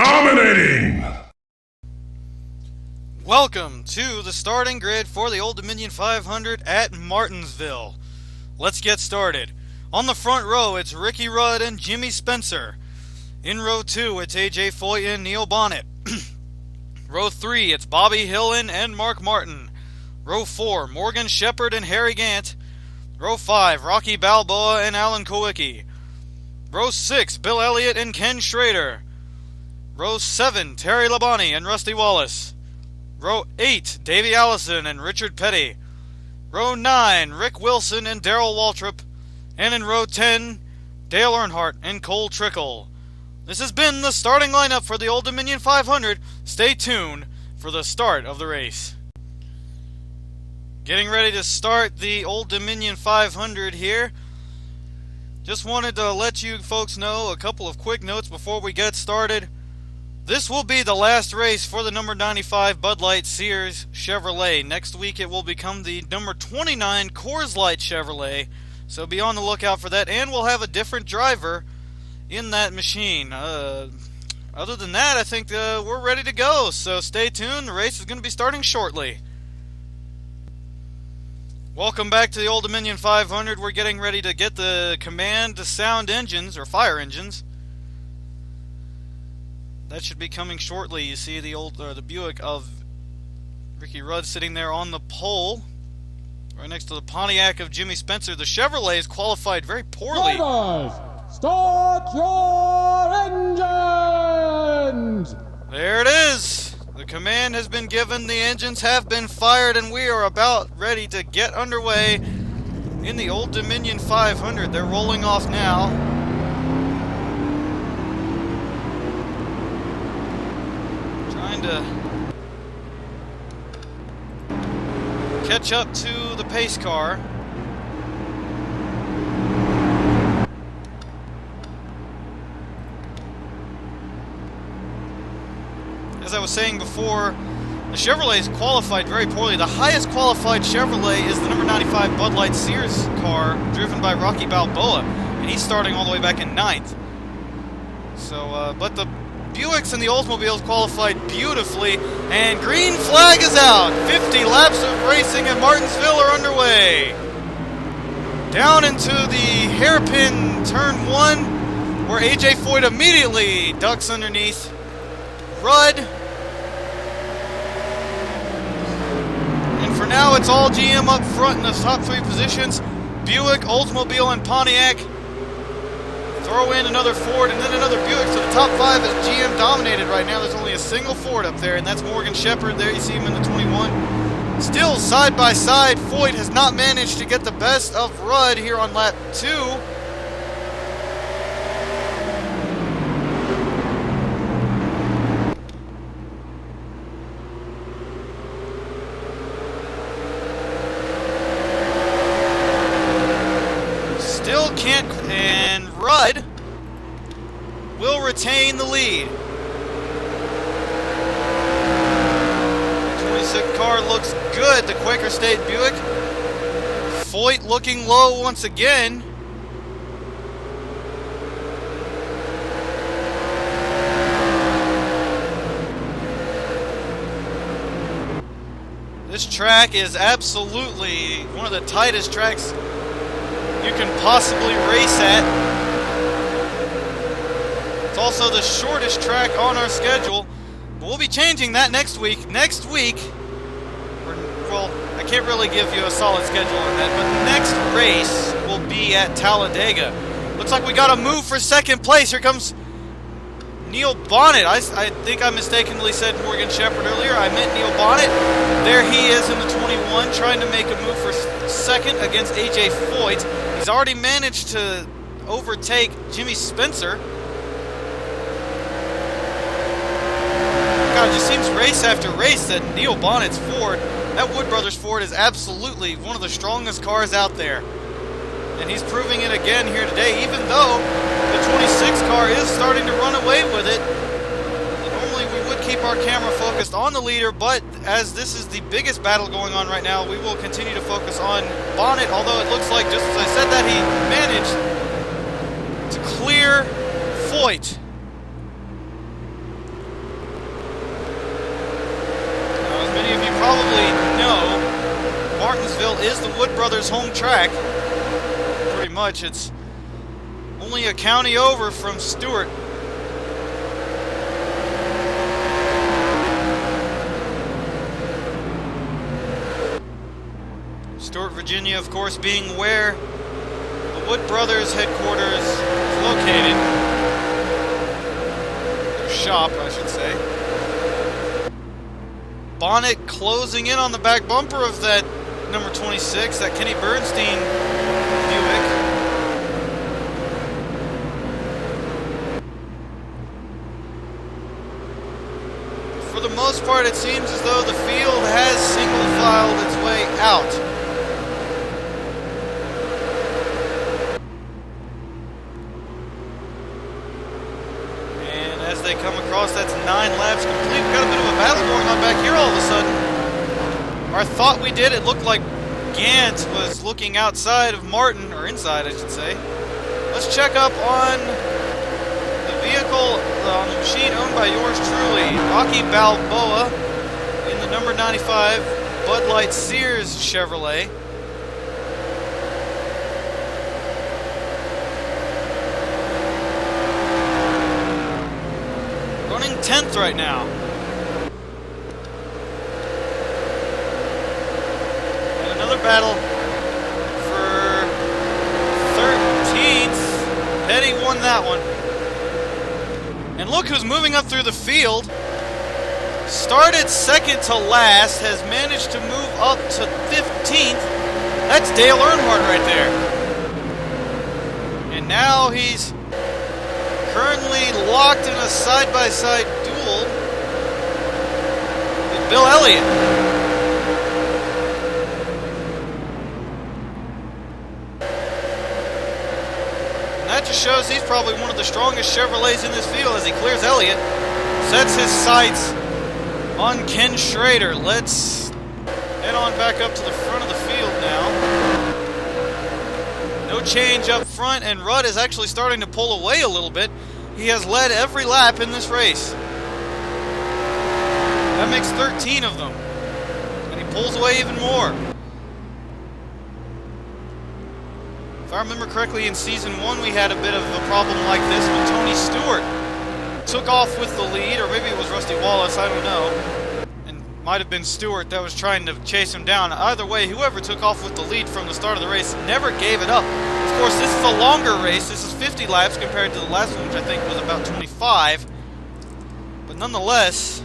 Dominating! Welcome to the starting grid for the Old Dominion 500 at Martinsville. Let's get started. On the front row, it's Ricky Rudd and Jimmy Spencer. In row 2, it's AJ Foyt and Neil Bonnett. Row 3, it's Bobby Hillen and Mark Martin. Row 4, Morgan Shepherd and Harry Gant. Row 5, Rocky Balboa and Alan Kowicki. Row 6, Bill Elliott and Ken Schrader. Row 7, Terry Labonte and Rusty Wallace. Row 8, Davey Allison and Richard Petty. Row 9, Rick Wilson and Darrell Waltrip. And in row 10, Dale Earnhardt and Cole Trickle. This has been the starting lineup for the Old Dominion 500. Stay tuned for the start of the race. Getting ready to start the Old Dominion 500 here. Just wanted to let you folks know a couple of quick notes before we get started. This will be the last race for the number 95 Bud Light Sears Chevrolet. Next week it will become the number 29 Coors Light Chevrolet. So be on the lookout for that. And we'll have a different driver in that machine. Other than that, I think we're ready to go. So stay tuned. The race is going to be starting shortly. Welcome back to the Old Dominion 500. We're getting ready to get the command to sound engines, or fire engines. That should be coming shortly. You see the Buick of Ricky Rudd sitting there on the pole, right next to the Pontiac of Jimmy Spencer. The Chevrolet is qualified very poorly. Drivers, start your engines! There it is. The command has been given, the engines have been fired, and we are about ready to get underway in the Old Dominion 500. They're rolling off now. To catch up to the pace car. As I was saying before, the Chevrolet is qualified very poorly. The highest qualified Chevrolet is the number 95 Bud Light Sears car, driven by Rocky Balboa, and he's starting all the way back in 9th. So, but the Buicks and the Oldsmobiles qualified beautifully, and green flag is out. 50 laps of racing at Martinsville are underway. Down into the hairpin turn 1, where AJ Foyt immediately ducks underneath Rudd. And for now, it's all GM up front in the top 3 positions. Buick, Oldsmobile, and Pontiac. Throw in another Ford and then another Buick, so the top 5 is GM dominated right now. There's only a single Ford up there, and that's Morgan Shepherd. There you see him in the 21. Still side by side, Foyt has not managed to get the best of Rudd here on lap 2. Still can't, and Rudd will retain the lead. 26 car looks good, the Quaker State Buick. Foyt looking low once again. This track is absolutely one of the tightest tracks you can possibly race at. It's also the shortest track on our schedule, but we'll be changing that next week. Next week, well, I can't really give you a solid schedule on that, but the next race will be at Talladega. Looks like we got a move for second place. Here comes Neil Bonnett. I think I mistakenly said Morgan Shepherd earlier. I meant Neil Bonnett. There he is in the 21, trying to make a move for second against AJ Foyt. He's already managed to overtake Jimmy Spencer. God, it just seems race after race that Neil Bonnett's Ford, that Wood Brothers Ford, is absolutely one of the strongest cars out there. And he's proving it again here today, even though the 26 car is starting to run away with it. Normally we would keep our camera focused on the leader, but as this is the biggest battle going on right now, we will continue to focus on Bonnett, although it looks like, just as I said that, he managed to clear Foyt. probably know, Martinsville is the Wood Brothers' home track. Pretty much, it's only a county over from Stewart. Stewart, Virginia, of course, being where the Wood Brothers headquarters is located. Their shop, I should say. Bonnett closing in on the back bumper of that number 26, that Kenny Bernstein Buick. For the most part, it seems as though the field has single-filed its way out. And as they come across, that's 9 laps complete. We've got a bit of a battle going on back here all of a sudden. Or thought we did. It looked like Gant was looking outside of Martin, or inside, I should say. Let's check up on the vehicle on the machine owned by yours truly, Rocky Balboa, in the number 95 Bud Light Sears Chevrolet. Running 10th right now. And another battle for 13th. Petty won that one. And look who's moving up through the field. Started second to last, has managed to move up to 15th. That's Dale Earnhardt right there. And now he's currently locked in a side-by-side duel with Bill Elliott. And that just shows he's probably one of the strongest Chevrolets in this field as he clears Elliott. Sets his sights on Ken SCHRADER. Let's head on back up to the front of the field now. No change up front, and Rudd is actually starting to pull away a little bit. He has led every lap in this race. That makes 13 of them. And he pulls away even more. If I remember correctly, in Season 1 we had a bit of a problem like this when Tony Stewart took off with the lead, or maybe it was Rusty Wallace, I don't know. And might have been Stewart that was trying to chase him down. Either way, whoever took off with the lead from the start of the race never gave it up. Of course, this is a longer race. This is 50 laps compared to the last one, which I think was about 25. But nonetheless,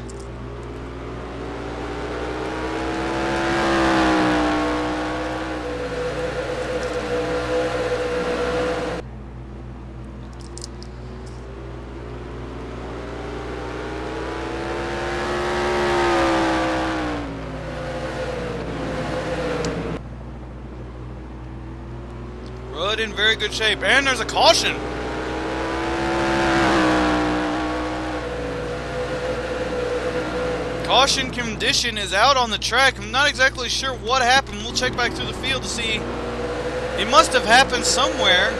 Rudd in very good shape. And there's a caution. Caution condition is out on the track. I'm not exactly sure what happened. We'll check back through the field to see. It must have happened somewhere.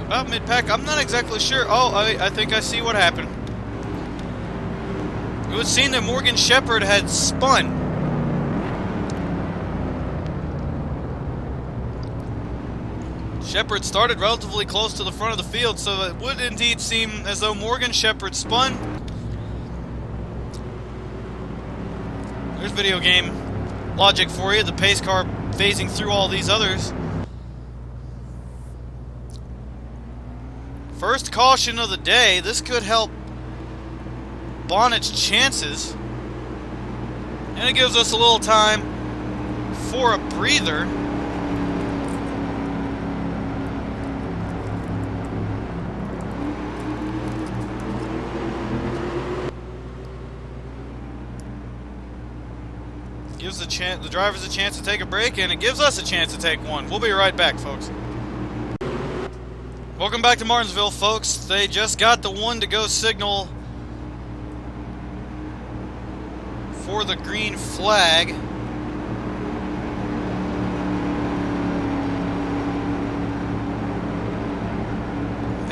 About mid-pack, I'm not exactly sure. Oh, I think I see what happened. It would seem that Morgan Shepherd had spun. Shepherd started relatively close to the front of the field, so it would indeed seem as though Morgan Shepherd spun. There's video game logic for you, the pace car phasing through all these others. First caution of the day. This could help Bonnett's chances, and it gives us a little time for a breather. Gives the drivers a chance to take a break, and it gives us a chance to take one. We'll be right back, folks. Welcome back to Martinsville, folks. They just got the one-to-go signal for the green flag.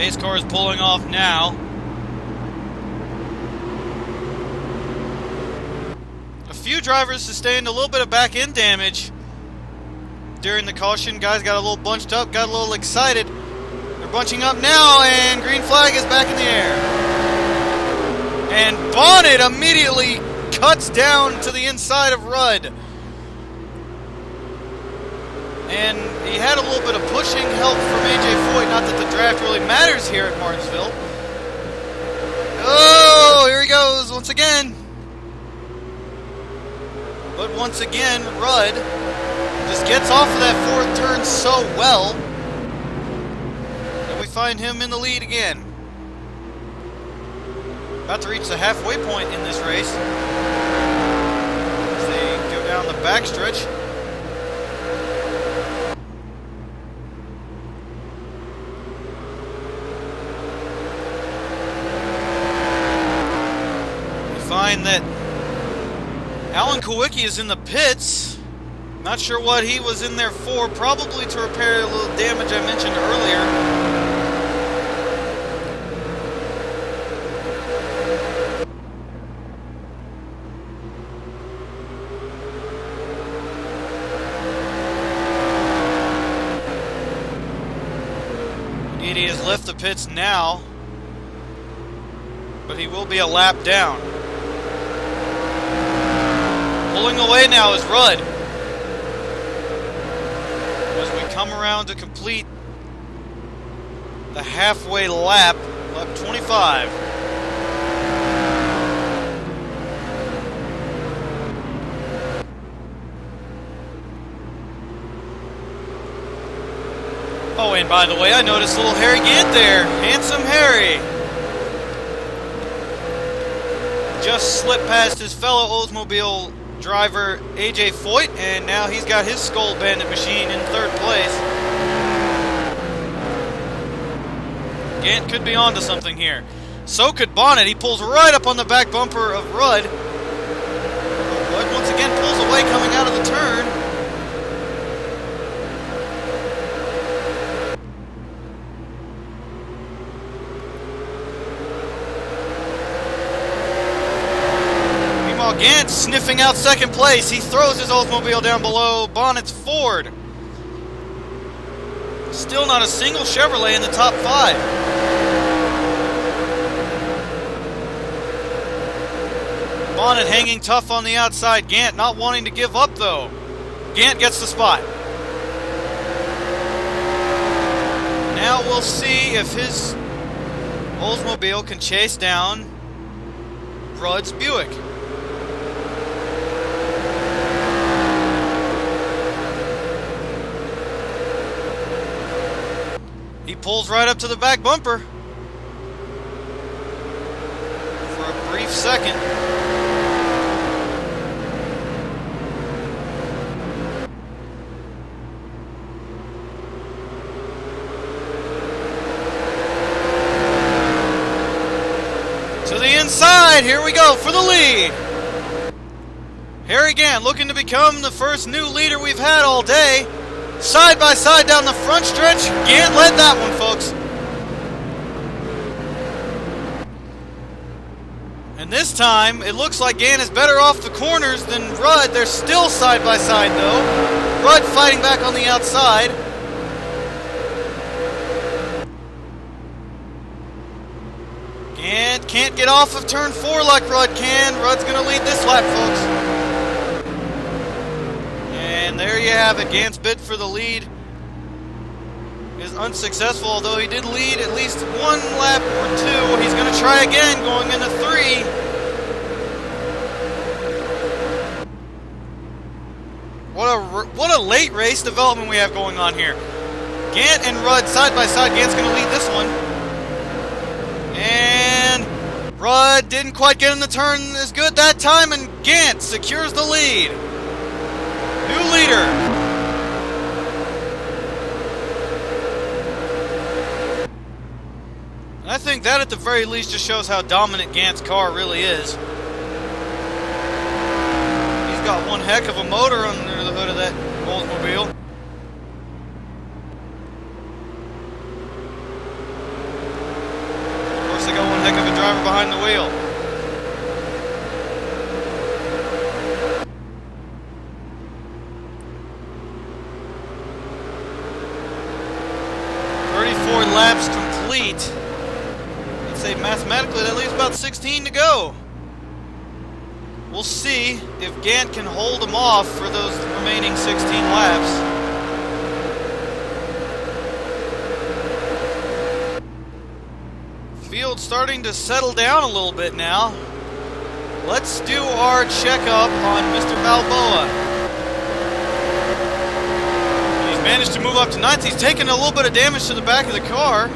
Pace car is pulling off now. A few drivers sustained a little bit of back end damage during the caution. Guys got a little bunched up, got a little excited. They're bunching up now, and green flag is back in the air. And Bonnett immediately cuts down to the inside of Rudd. And he had a little bit of pushing help from AJ Foyt. Not that the draft really matters here at Martinsville. Oh, here he goes once again. But once again, Rudd just gets off of that fourth turn so well. And we find him in the lead again. About to reach the halfway point in this race. As they go down the backstretch. We find that Alan Kowicki is in the pits. Not sure what he was in there for. Probably to repair a little damage I mentioned earlier. He has left the pits now, but he will be a lap down. Pulling away now is Rudd. As we come around to complete the halfway lap, lap 25. Oh, and by the way, I noticed little Harry Gant there. Handsome Harry. Just slipped past his fellow Oldsmobile driver, AJ Foyt, and now he's got his Skull Bandit machine in third place. Gant could be onto something here. So could Bonnett. He pulls right up on the back bumper of Rudd. Rudd once again pulls away coming out of the turn. Gant sniffing out second place. He throws his Oldsmobile down below Bonnett's Ford. Still not a single Chevrolet in the top 5. Bonnett hanging tough on the outside. Gant not wanting to give up though. Gant gets the spot. Now we'll see if his Oldsmobile can chase down Rudd's Buick. He pulls right up to the back bumper for a brief second. To the inside, here we go for the lead. Harry Gant looking to become the first new leader we've had all day. Side by side down the front stretch. Gant led that one, folks. And this time, it looks like Gant is better off the corners than Rudd. They're still side by side, though. Rudd fighting back on the outside. Gant can't get off of turn 4 like Rudd can. Rudd's going to lead this lap, folks. And there you have it. Gant's bid for the lead is unsuccessful, although he did lead at least one lap or two. He's going to try again, going into 3. What a late race development we have going on here. Gant and Rudd side by side. Gant's going to lead this one. And Rudd didn't quite get in the turn as good that time, and Gant secures the lead. New leader. And I think that at the very least just shows how dominant Gant's car really is. He's got one heck of a motor under the hood of that Oldsmobile. driver behind the wheel. Laps complete. I'd say mathematically that leaves about 16 to go. We'll see if Gant can hold him off for those remaining 16 laps. Field starting to settle down a little bit now. Let's do our checkup on Mr. Balboa. Managed to move up to 9th. He's taken a little bit of damage to the back of the car.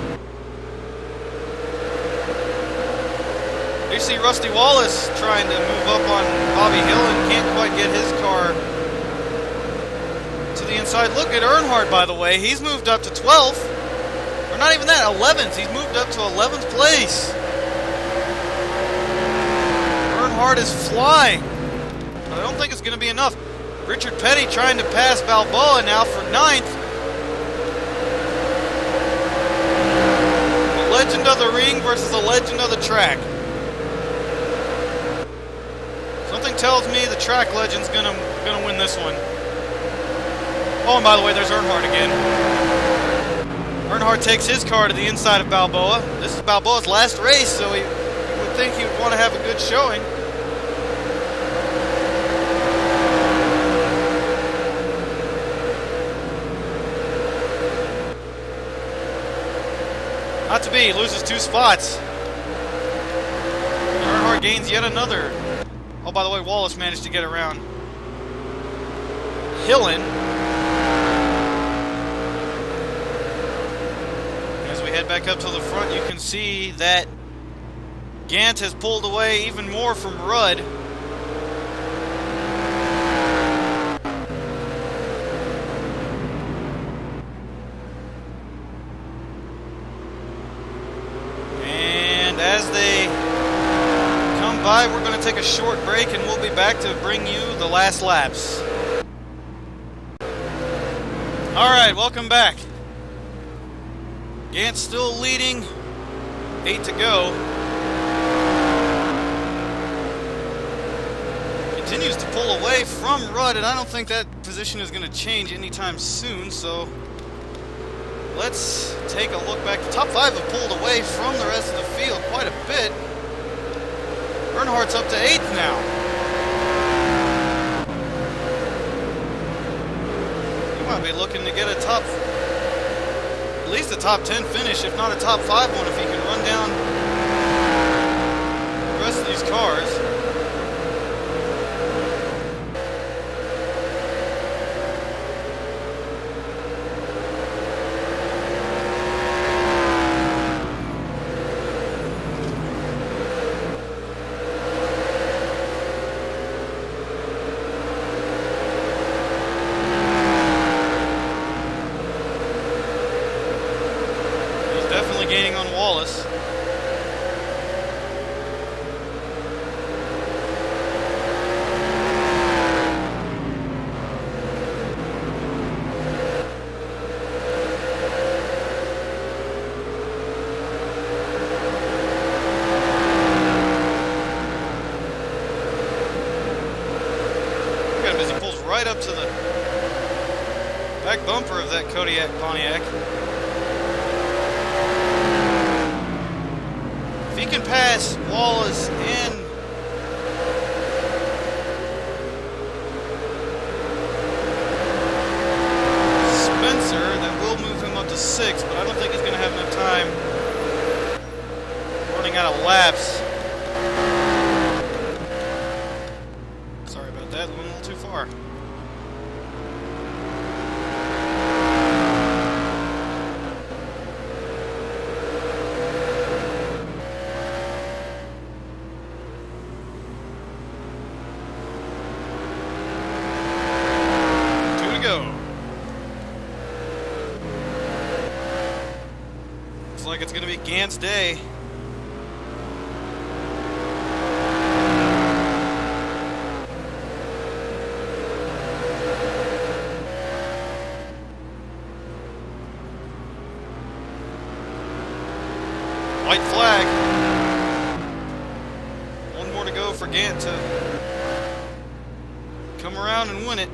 You see Rusty Wallace trying to move up on Bobby Hill and can't quite get his car to the inside. Look at Earnhardt, by the way. He's moved up to 12th. Or not even that, 11th. He's moved up to 11th place. Earnhardt is flying. But I don't think it's going to be enough. Richard Petty trying to pass Balboa now for 9th. The legend of the ring versus the legend of the track. Something tells me the track legend's gonna win this one. Oh, and by the way, there's Earnhardt again. Earnhardt takes his car to the inside of Balboa. This is Balboa's last race, so you would think he would want to have a good showing. Not to be, loses 2 spots. Earnhardt gains yet another. Oh, by the way, Wallace managed to get around Hillen. As we head back up to the front, you can see that Gant has pulled away even more from Rudd. As they come by, we're going to take a short break and we'll be back to bring you the last laps. Alright, welcome back. Gant's still leading, 8 to go. Continues to pull away from Rudd, and I don't think that position is going to change anytime soon, so let's take a look back. The top 5 have pulled away from the rest of the field quite a bit. Earnhardt's up to 8th now. You might be looking to get a at least a top 10 finish, if not a top 5 one, if he can run down the rest of these cars. Gaining on Wallace. Look at him as he pulls right up to the back bumper of that Kodiak Pontiac. If he can pass Wallace and Spencer, then we'll move him up to 6th, but I don't think he's going to have enough time running out of laps. Sorry about that, went a little too far. Looks like it's going to be Gant's day. White flag. Gant to come around and win it.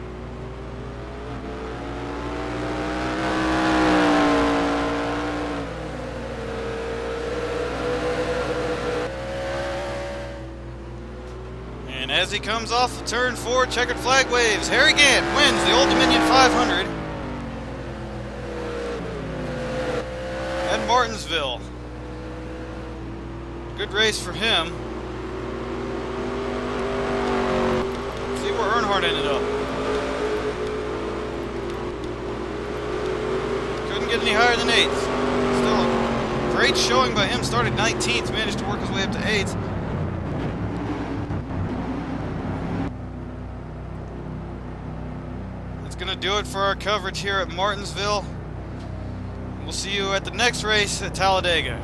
And as he comes off the turn 4, checkered flag waves. Harry Gant wins the Old Dominion 500 at Martinsville. Good race for him. See where Earnhardt ended up. Couldn't get any higher than 8th. Still a great showing by him. Started 19th, managed to work his way up to 8th. That's going to do it for our coverage here at Martinsville. We'll see you at the next race at Talladega.